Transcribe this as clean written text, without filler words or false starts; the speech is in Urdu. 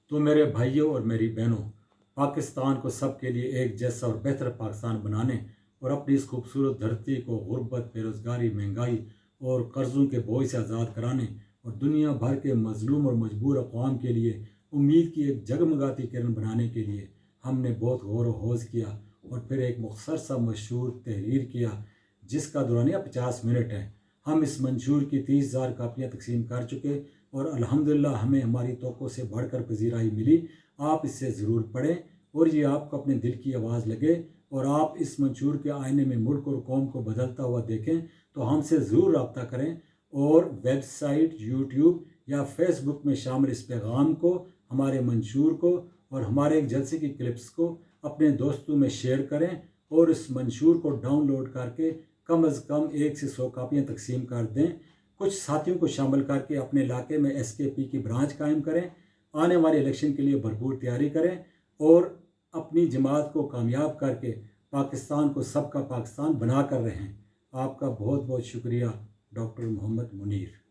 تو میرے بھائیوں اور میری بہنوں، پاکستان کو سب کے لیے ایک جیسا اور بہتر پاکستان بنانے اور اپنی اس خوبصورت دھرتی کو غربت، بے روزگاری، مہنگائی اور قرضوں کے بوجھ سے آزاد کرانے اور دنیا بھر کے مظلوم اور مجبور اقوام کے لیے امید کی ایک جگمگاتی کرن بنانے کے لیے ہم نے بہت غور و خوض کیا اور پھر ایک مختصر سا مشہور تحریر کیا جس کا دورانیہ 50 منٹ ہے۔ ہم اس منشور کی 30,000 کاپیاں تقسیم کر چکے اور الحمدللہ ہمیں ہماری توقع سے بڑھ کر پذیرائی ملی۔ آپ اسے ضرور پڑھیں اور یہ آپ کو اپنے دل کی آواز لگے اور آپ اس منشور کے آئینے میں ملک اور قوم کو بدلتا ہوا دیکھیں تو ہم سے ضرور رابطہ کریں اور ویب سائٹ، یوٹیوب یا فیس بک میں شامل اس پیغام کو، ہمارے منشور کو اور ہمارے ایک جلسے کی کلپس کو اپنے دوستوں میں شیئر کریں اور اس منشور کو ڈاؤن لوڈ کر کے کم از کم 1 سے 100 کاپیاں تقسیم کر دیں۔ کچھ ساتھیوں کو شامل کر کے اپنے علاقے میں SKP کی برانچ قائم کریں۔ آنے والے الیکشن کے لیے بھرپور تیاری کریں اور اپنی جماعت کو کامیاب کر کے پاکستان کو سب کا پاکستان بنا کر رہیں۔ آپ کا بہت بہت شکریہ۔ ڈاکٹر محمد منیر۔